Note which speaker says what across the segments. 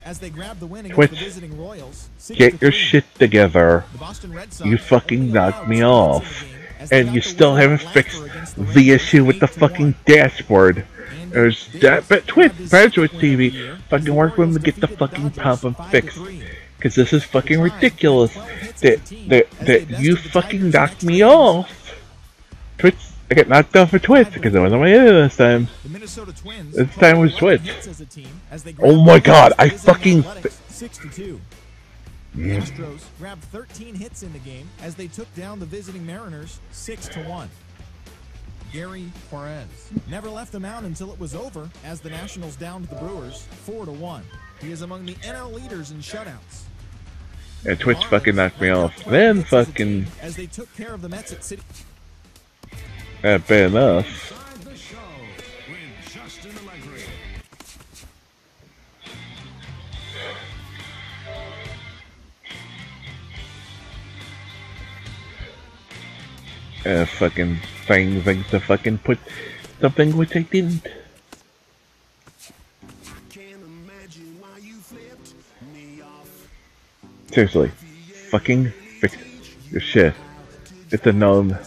Speaker 1: as they grab the win against
Speaker 2: Twitch,
Speaker 1: the visiting Royals.
Speaker 2: get your shit together.
Speaker 1: The Boston Red Sox
Speaker 2: You fucking knocked me
Speaker 1: allowed 2
Speaker 2: off.
Speaker 1: hits in the game as they
Speaker 2: And
Speaker 1: got
Speaker 2: you
Speaker 1: the
Speaker 2: still
Speaker 1: win
Speaker 2: haven't
Speaker 1: at
Speaker 2: fixed
Speaker 1: Laffer against the
Speaker 2: the
Speaker 1: Rangers,
Speaker 2: issue with the
Speaker 1: 8-1.
Speaker 2: fucking dashboard. There's that, but Twitch, Twitch TV, fucking work with them to get the fucking problem fixed. Cause this is fucking ridiculous that you fucking knocked me off. Twitch, I got knocked off for Twitch because I wasn't my this time. This time was Twitch. Oh my god, I fucking...
Speaker 1: 6-2. The Astros grabbed 13 hits in the game as they took down the visiting Mariners 6-1. Gary Juarez never left the mound until it was over as the Nationals downed the Brewers 4-1. He is among the NL leaders in shutouts.
Speaker 2: And Twitch fucking knocked me off. Then fucking...
Speaker 1: as they took care of the Mets at City.
Speaker 2: Bad enough. Fucking things to fucking put something which I didn't. Seriously, fucking fix your shit. It's a gnome.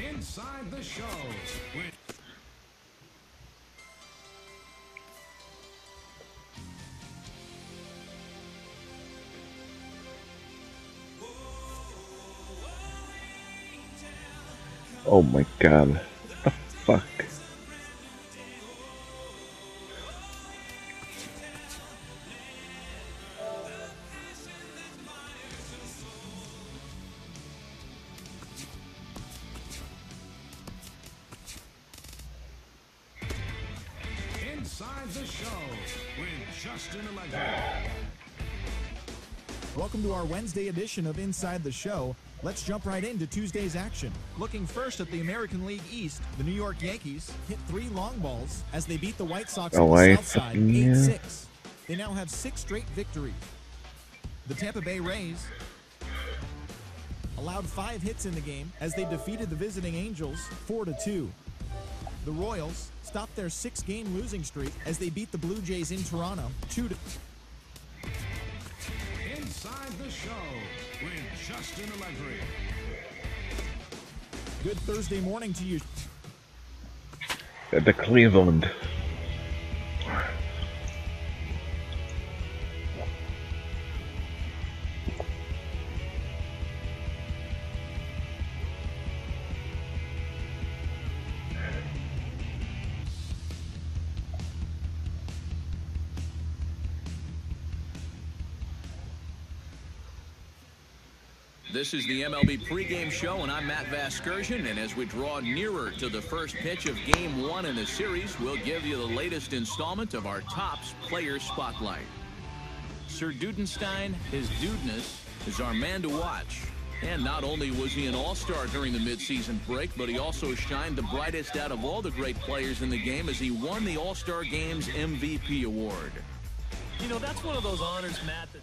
Speaker 3: Inside the show.
Speaker 2: Oh my god. What the fuck?
Speaker 3: Inside the show with Justin Allegri.
Speaker 1: Welcome to our Wednesday edition of Inside the Show. Let's jump right into Tuesday's action. Looking first at the American League East, the New York Yankees hit 3 long balls as they beat the White Sox on the South Side 8-6. They now have 6 straight victories. The Tampa Bay Rays allowed 5 hits in the game as they defeated the visiting Angels 4-2. The Royals stopped their 6-game losing streak as they beat the Blue Jays in Toronto 2-2.
Speaker 3: Inside the show with Justin Allegri.
Speaker 1: Good Thursday morning to you.
Speaker 2: The Cleveland.
Speaker 4: This is the MLB pregame show, and I'm Matt Vasgersian, and as we draw nearer to the first pitch of Game 1 in the series, we'll give you the latest installment of our Topps Player Spotlight. Sir Dudenstein, his dudeness, is our man to watch. And not only was he an all-star during the midseason break, but he also shined the brightest out of all the great players in the game as he won the All-Star Game's MVP award.
Speaker 5: You know, that's one of those honors, Matt, that...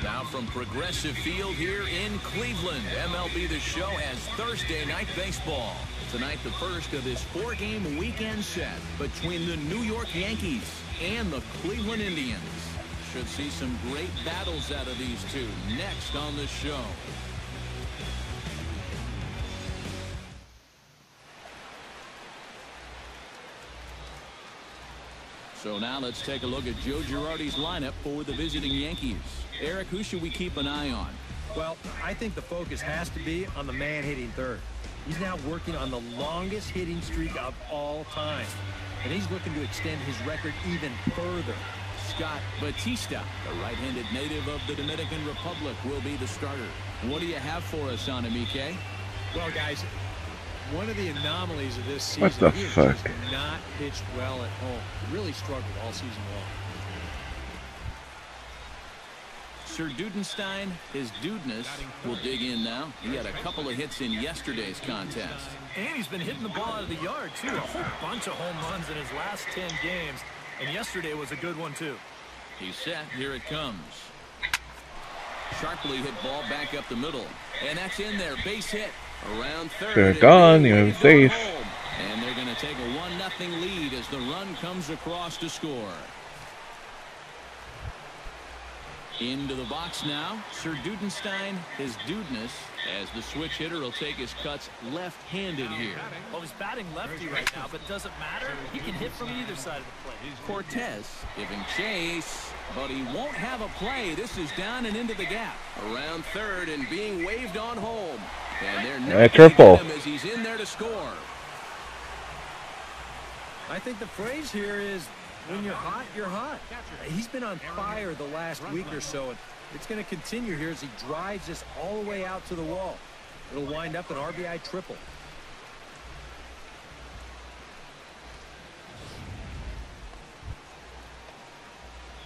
Speaker 4: Now from Progressive Field here in Cleveland, MLB The Show has Thursday Night Baseball. Tonight, the first of this 4-game weekend set between the New York Yankees and the Cleveland Indians. Should see some great battles out of these two next on the show. So now let's take a look at Joe Girardi's lineup for the visiting Yankees. Eric, who should we keep an eye on?
Speaker 5: Well, I think the focus has to be on the man hitting third. He's now working on the longest hitting streak of all time. And he's looking to extend his record even further.
Speaker 4: Scott Batista, the right-handed native of the Dominican Republic, will be the starter. What do you have for us on him, EK?
Speaker 5: Well, guys, one of the anomalies of this season,
Speaker 2: What the
Speaker 5: he has
Speaker 2: fuck?
Speaker 5: just not pitched well at home. He really struggled all season long.
Speaker 4: Sir Dudenstein, his dudeness, will dig in now. He had a couple of hits in yesterday's contest.
Speaker 5: And he's been hitting the ball out of the yard, too. A whole bunch of home runs in his last 10 games. And yesterday was a good one, too.
Speaker 4: He's set. Here it comes. Sharply hit ball back up the middle. And that's in there. Base hit. Around third.
Speaker 2: They're gone. You're safe.
Speaker 4: And they're going to take a 1-0 lead as the run comes across to score. Into the box now. Sir Dudenstein, his dudeness, as the switch hitter will take his cuts left-handed here.
Speaker 5: Well, he's batting lefty right now, but doesn't matter. He can hit from either side of the plate.
Speaker 4: Cortez giving chase, but he won't have a play. This is down and into the gap. Around third and being waved on home. And they're not
Speaker 2: triple.
Speaker 4: him as he's in there to score.
Speaker 5: I think the phrase here is, when you're hot, you're hot. He's been on fire the last week or so, and it's going to continue here as he drives this all the way out to the wall. It'll wind up an RBI triple.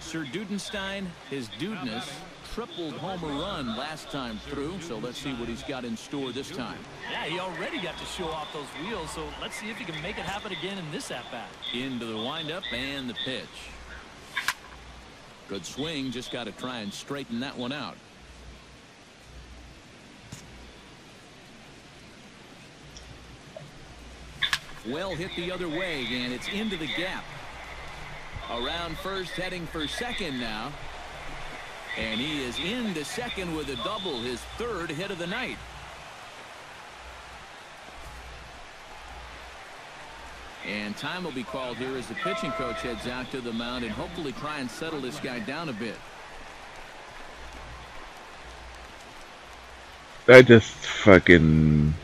Speaker 4: Sir Dudenstein, his dudeness, tripled homer run last time through, so let's see what he's got in store this time.
Speaker 5: Yeah, he already got to show off those wheels, so let's see if he can make it happen again in this at-bat.
Speaker 4: Into the windup and the pitch. Good swing, just got to try and straighten that one out. Well hit the other way, and it's into the gap. Around first, heading for second now. And he is into second with a double, his third hit of the night. And time will be called here as the pitching coach heads out to the mound and hopefully try and settle this guy down a bit.
Speaker 2: I just fucking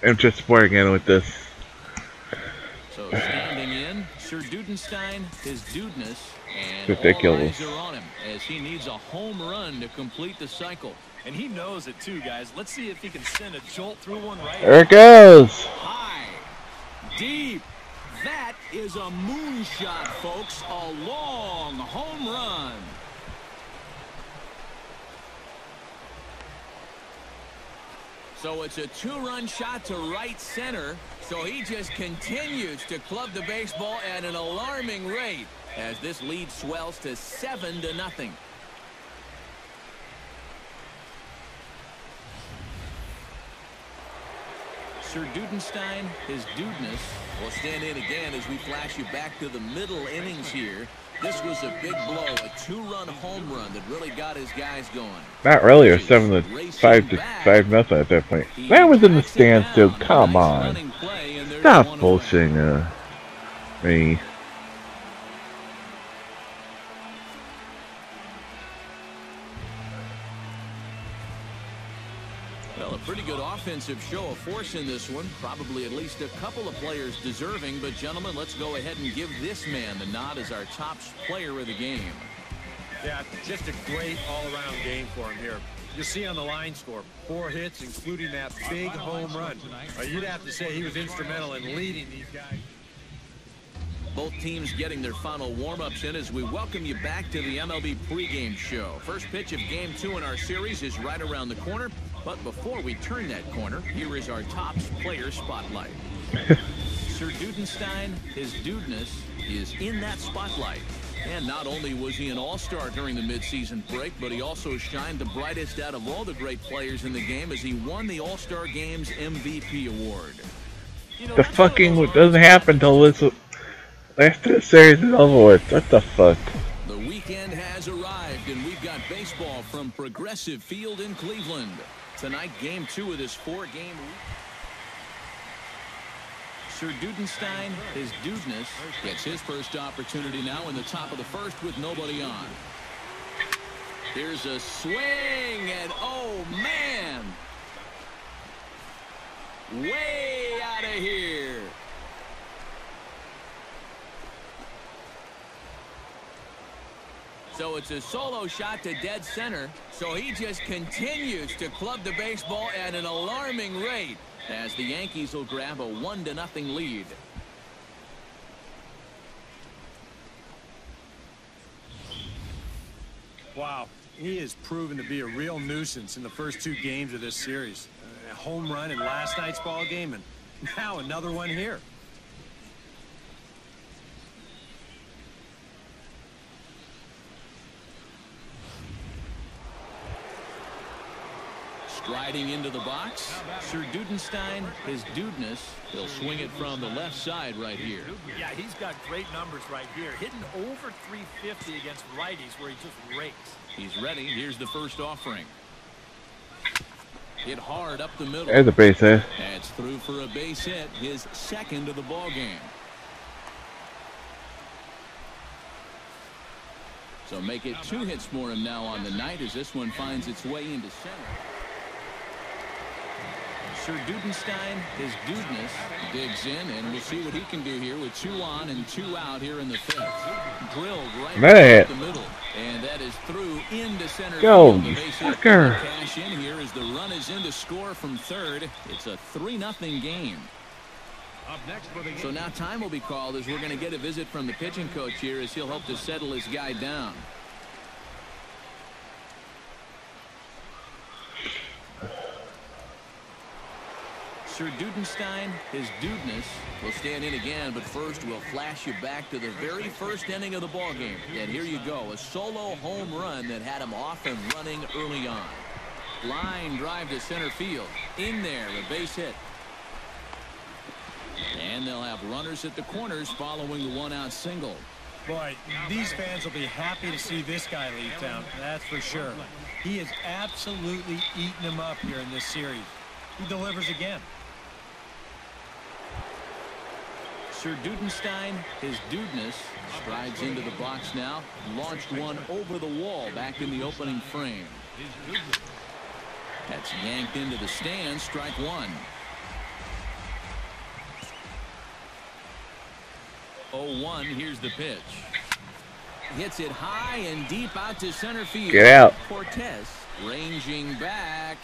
Speaker 2: am just boring in with this.
Speaker 4: So standing in, Sir Dudenstein, his dudeness, and
Speaker 2: ridiculous.
Speaker 4: All eyes are on him as he needs a home run to complete the cycle.
Speaker 5: And he knows it too, guys. Let's see if he can send a jolt through one right.
Speaker 2: There it goes.
Speaker 4: High, deep. That is a moonshot, folks. A long home run. So it's a two-run shot to right center. So he just continues to club the baseball at an alarming rate as this lead swells to 7-0. Sir Dudenstein, his dudeness, will stand in again as we flash you back to the middle innings here. This was a big blow, a two-run home run that really got his guys going.
Speaker 2: Not really, or 7-5 to 5-0 at that point. That was in the stands too. Come on, stop bullshitting me.
Speaker 4: Well, a pretty good offensive show of force in this one. Probably at least a couple of players deserving. But, gentlemen, let's go ahead and give this man the nod as our top player of the game.
Speaker 5: Yeah, just a great all-around game for him here. You see on the line score, 4 hits, including that big home run. You'd have to say he was instrumental in leading these guys.
Speaker 4: Both teams getting their final warm-ups in as we welcome you back to the MLB pregame show. First pitch of Game 2 in our series is right around the corner. But before we turn that corner, here is our top player spotlight. Sir Dudenstein, his dudeness, is in that spotlight. And not only was he an all-star during the midseason break, but he also shined the brightest out of all the great players in the game as he won the All-Star Game's MVP award.
Speaker 2: The fucking doesn't happen till this after the series is over with. What the fuck?
Speaker 4: The weekend has arrived, and we've got baseball from Progressive Field in Cleveland. Tonight, Game 2 of this 4-game week. Sir Dudenstein, his dudeness, gets his first opportunity now in the top of the first with nobody on. Here's a swing, and oh man! Way out of here! So it's a solo shot to dead center. So he just continues to club the baseball at an alarming rate as the Yankees will grab a 1-0 lead.
Speaker 5: Wow, He has proven to be a real nuisance in the first 2 games of this series. A home run in last night's ball game, and now another one here.
Speaker 4: Striding into the box, Sir Dudenstein, his dudeness. He'll swing it from the left side right here.
Speaker 6: Yeah, he's got great numbers right here. Hitting over 350 against righties where he just rakes.
Speaker 4: He's ready. Here's the first offering. Hit hard up the middle.
Speaker 2: There's a base hit.
Speaker 4: That's through for a base hit, his second of the ball game. So make it 2 hits for him now on the night as this one finds its way into center. Sir Dudenstein, his dudeness, digs in, and we'll see what he can do here with 2 on and 2 out here in the 5th. Drilled right up the middle, and that is through into center
Speaker 2: Go,
Speaker 4: field.
Speaker 2: you fucker.
Speaker 4: Cash in here as the run is in to score from third. It's a 3-0 game. So now time will be called as we're going to get a visit from the pitching coach here as he'll hope to settle his guy down. Sir Dudenstein, his dudeness, will stand in again, but first we'll flash you back to the very first inning of the ballgame. And here you go, a solo home run that had him off and running early on. Line drive to center field. In there, a base hit. And they'll have runners at the corners following the 1-out single.
Speaker 5: Boy, these fans will be happy to see this guy leave town, that's for sure. He has absolutely eaten them up here in this series. He delivers again.
Speaker 4: Sir Dudenstein, his dudeness, strides into the box now. Launched one over the wall back in the opening frame. That's yanked into the stands. Strike 1. 0-1. Here's the pitch. Hits it high and deep out to center field.
Speaker 2: Get out.
Speaker 4: Cortez ranging back.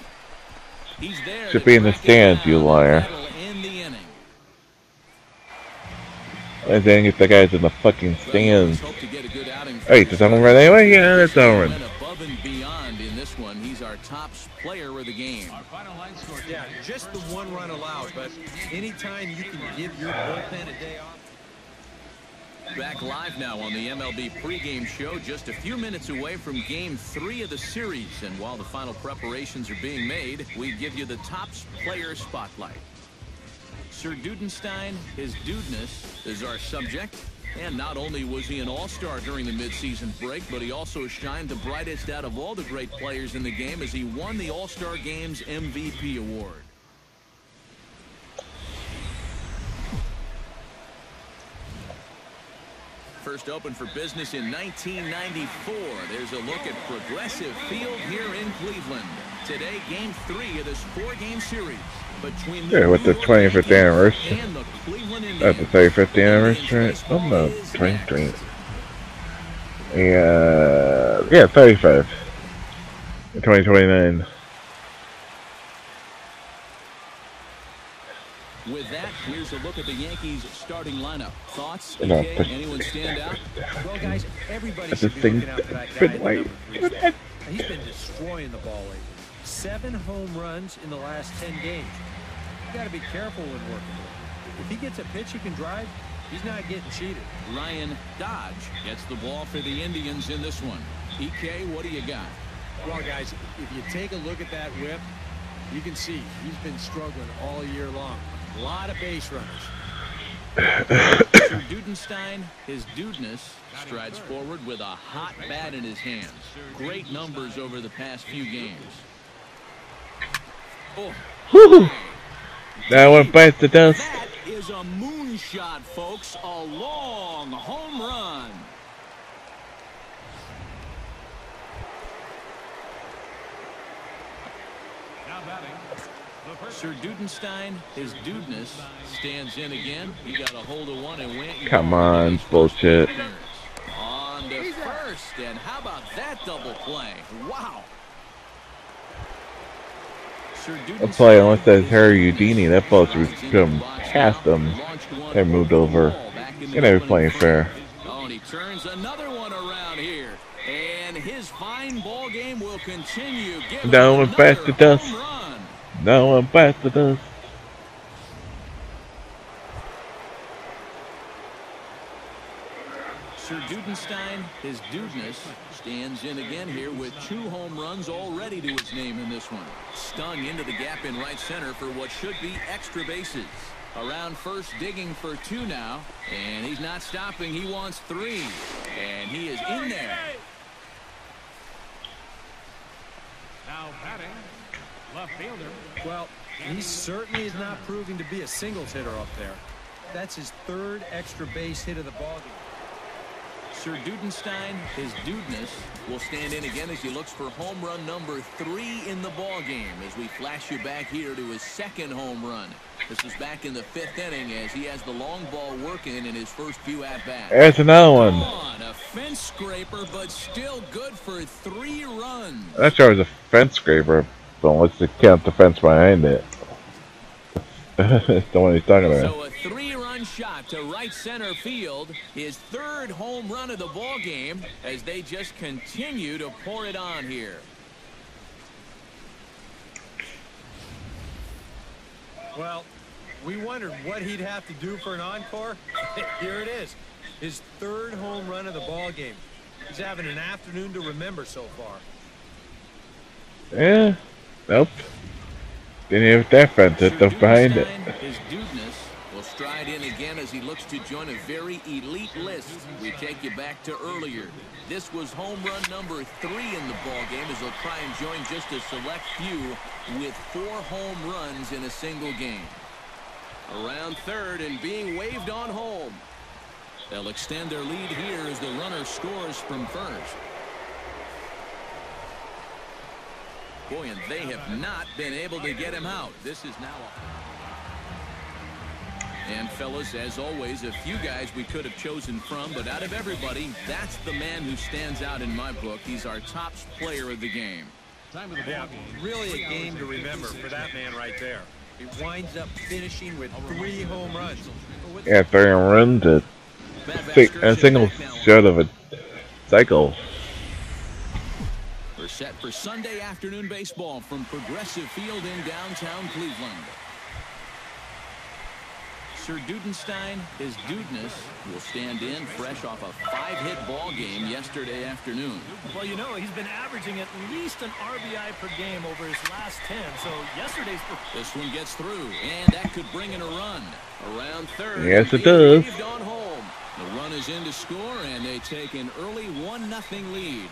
Speaker 4: He's there.
Speaker 2: Should be in the stands, you liar.
Speaker 4: In the inning.
Speaker 2: I think if the guy's in the fucking stands. Hey, does that one run anyway? Yeah, that's that one.
Speaker 4: Above and beyond in this one. He's our top player of the game.
Speaker 5: Yeah, just the 1 run allowed, but anytime you can give your bullpen a day off.
Speaker 4: Back live now on the MLB pregame show, just a few minutes away from Game 3 of the series. And while the final preparations are being made, we give you the top player spotlight. Sir Dudenstein, his dudeness, is our subject. And not only was he an all-star during the midseason break, but he also shined the brightest out of all the great players in the game as he won the All-Star Game's MVP award. First opened for business in 1994. There's a look at Progressive Field here in Cleveland. Today, Game 3 of this 4-game series between the
Speaker 2: with the 25th anniversary.
Speaker 4: and the Cleveland Indians.
Speaker 2: At the 35th anniversary. Oh no, 23. Yeah, 35. 2029.
Speaker 4: With that, here's a look at the Yankees' starting lineup. Thoughts?
Speaker 2: No,
Speaker 4: Anyone stand out?
Speaker 5: Well, guys, everybody
Speaker 2: This
Speaker 5: should be
Speaker 2: thing
Speaker 5: looking out for that guy.
Speaker 2: been white.
Speaker 5: He's been destroying the ball lately. 7 home runs in the last 10 games. You got to be careful when working with him. If he gets a pitch he can drive, he's not getting cheated.
Speaker 4: Ryan Dodge gets the ball for the Indians in this one. EK, what do you got?
Speaker 5: Well, guys, if you take a look at that whip, you can see he's been struggling all year long. A lot of base runners.
Speaker 4: Sir Dudenstein, his dudeness, strides forward with a hot bat in his hands. Great numbers over the past few games. Oh.
Speaker 2: Woo! That one bites the dust.
Speaker 4: That is a moonshot, folks. A long home run.
Speaker 3: Now batting, the first.
Speaker 4: Sir Dudenstein, his dudeness, stands in again. He got a hold of one and went.
Speaker 2: Come on, bullshit.
Speaker 4: On to first, and how about that double play? Wow.
Speaker 2: I'll tell you, unless that's Harry Houdini, that ball's come past them and moved over. You know, playing fair.
Speaker 4: Oh, and he turns another one around here. And his final 9 ball game will continue.
Speaker 2: No one past the dust. No one past the dust.
Speaker 4: Sir Dudenstein, his dudeness, stands in again here with 2 home runs already to his name in this one. Stung into the gap in right center for what should be extra bases. Around first, digging for 2 now, and he's not stopping. He wants 3, and he is in there.
Speaker 3: Now batting, left fielder.
Speaker 5: Well, he certainly is not proving to be a singles hitter up there. That's his 3rd extra base hit of the ballgame.
Speaker 4: Sir Dudenstein, his dudeness, will stand in again as he looks for home run number 3 in the ball game as we flash you back here to his 2nd home run. This is back in the 5th inning as he has the long ball working in his first few at-bats.
Speaker 2: There's another one.
Speaker 4: On a fence scraper, but still good for 3 runs.
Speaker 2: That sure was a fence scraper, but let's count the fence behind it. That's the one he's talking about.
Speaker 4: So a 3-run shot to right center field, his 3rd home run of the ball game as they just continue to pour it on here.
Speaker 5: Well, we wondered what he'd have to do for an encore. Here it is, his 3rd home run of the ball game. He's having an afternoon to remember so far.
Speaker 2: Yeah. Nope. Didn't have that fence hit behind it.
Speaker 4: His dudeness will stride in again as he looks to join a very elite list. We take you back to earlier. This was home run number 3 in the ball game as they'll try and join just a select few with 4 home runs in a single game. Around third and being waved on home. They'll extend their lead here as the runner scores from first. Boy, and they have not been able to get him out. This is now and fellas, as always, a few guys we could have chosen from, but out of everybody, that's the man who stands out in my book. He's our top player of the game.
Speaker 5: Yeah, really a game to remember for that man right there. He winds up finishing with 3 home runs.
Speaker 2: Yeah, 3 runs to a single shot of a cycle.
Speaker 4: We're set for Sunday afternoon baseball from Progressive Field in downtown Cleveland. Sir Dudenstein, his dudeness, will stand in fresh off a 5-hit ball game yesterday afternoon.
Speaker 6: Well, you know, he's been averaging at least an RBI per game over his last 10. So yesterday's...
Speaker 4: This one gets through, and that could bring in a run. Around third.
Speaker 2: Yes, it does.
Speaker 4: On home. The run is in to score, and they take an early 1-0 lead.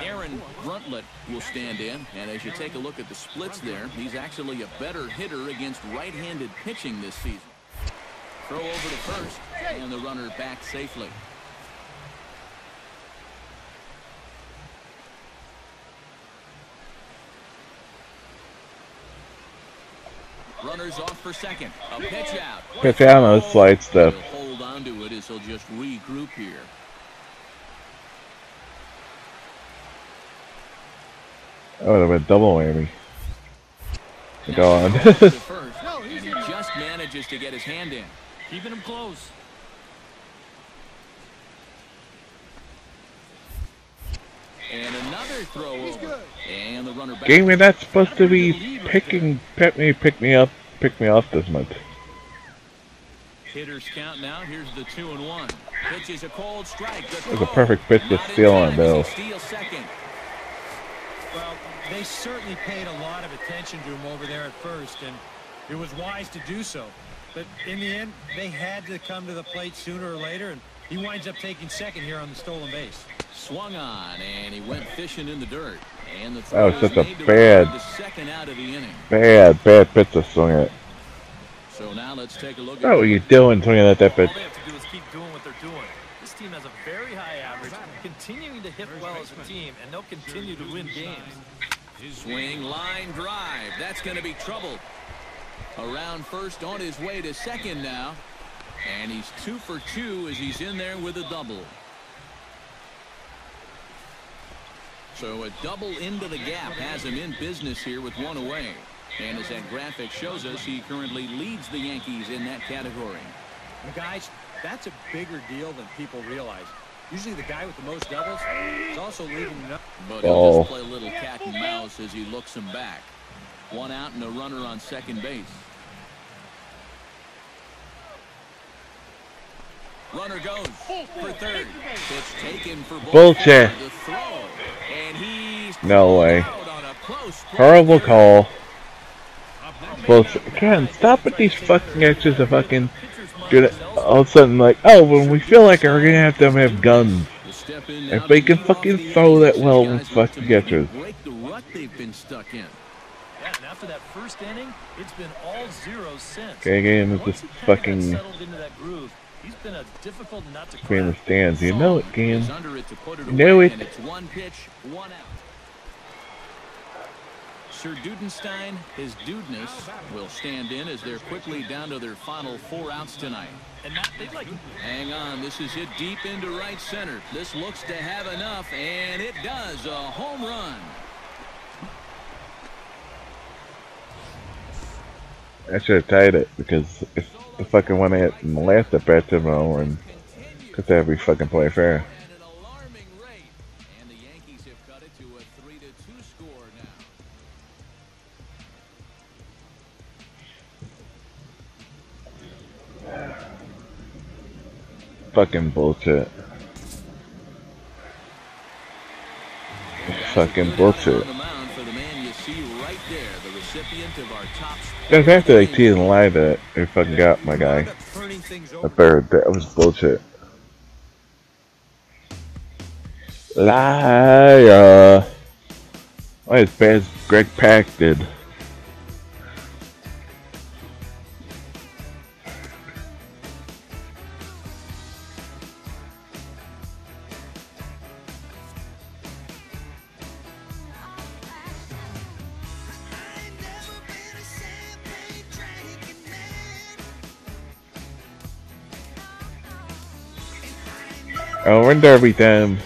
Speaker 4: Aaron Bruntlett will stand in, and as you take a look at the splits there, he's actually a better hitter against right-handed pitching this season. Throw over to first, and the runner back safely. Runners off for second. A pitch out.
Speaker 2: Pitch out on those slide stuff.
Speaker 4: He'll hold on to it as he'll just regroup here.
Speaker 2: That would have been double whammy. Go on.
Speaker 4: And he just manages to get his hand in.
Speaker 6: Keeping him close.
Speaker 4: And another throw over. And the runner back.
Speaker 2: Game me that's supposed to be pick me off this month.
Speaker 4: Hitters count now. Here's the 2-1. Pitch is a cold strike.
Speaker 2: That's a perfect pitch to steal on, though.
Speaker 5: Well, they certainly paid a lot of attention to him over there at first, and it was wise to do so. But in the end, they had to come to the plate sooner or later, and he winds up taking second here on the stolen base.
Speaker 4: Swung on, and he went fishing in the dirt. And the
Speaker 2: that was such a
Speaker 4: the second out of the inning.
Speaker 2: bad pitch to swing it.
Speaker 4: So now let's take a look.
Speaker 2: What are you doing swinging at that pitch?
Speaker 6: All they have to do is keep doing what they're doing. This team has a very high average, continuing to hit well as a team, and they'll continue to win games.
Speaker 4: Swing, line drive. That's going to be trouble. Around first, on his way to second now. And he's 2 for 2 as he's in there with a double. So a double into the gap has him in business here with 1 away. And as that graphic shows us, he currently leads the Yankees in that category.
Speaker 5: And guys, that's a bigger deal than people realize. Usually the guy with the most doubles is also leading enough.
Speaker 4: But he'll just play a little cat and mouse as he looks him back. One out and a runner on second base. Runner goes for third. Pitch taken for
Speaker 2: Bullshit.
Speaker 4: the throw. And he's
Speaker 2: No way.
Speaker 4: out on a close play.
Speaker 2: Horrible call. Bullshit. Again, stop with these fucking extras of fucking doing it. All of a sudden, like, oh, when we feel like we're gonna have them have guns. If they can fucking throw that well with fucking extras.
Speaker 4: Break the rut they've been stuck in.
Speaker 6: Yeah, and after that first inning, it's been all zeros since.
Speaker 2: Okay, game is
Speaker 6: Once
Speaker 2: just
Speaker 6: he kinda got
Speaker 2: fucking
Speaker 6: settled into that groove, he's been a difficult nut to
Speaker 2: being the
Speaker 6: crack.
Speaker 2: stands. You know it, game.
Speaker 4: Is under it to put it
Speaker 2: You know
Speaker 4: away,
Speaker 2: it.
Speaker 4: and it's one pitch, one out. Sir Dudenstein, his dudeness, will stand in as they're quickly down to their final 4 outs tonight.
Speaker 6: And Matt, they'd like
Speaker 4: Hang on, this is hit deep into right center. This looks to have enough, and it does. A home run.
Speaker 2: I should have tied it because if the fucking one I hit in the last at bat to over and because every fucking play fair.
Speaker 4: At an alarming rate, and the Yankees have cut it to a 3-2 score now.
Speaker 2: Fucking bullshit. Fucking bullshit.
Speaker 4: On the mound for the man you see right there, the recipient of our top.
Speaker 2: That's after they teased and lied that they fucking got my guy.
Speaker 5: Turning things
Speaker 2: The
Speaker 5: over.
Speaker 2: bird. That was bullshit. Liar. Why as bad as Greg Pack did. I wonder every time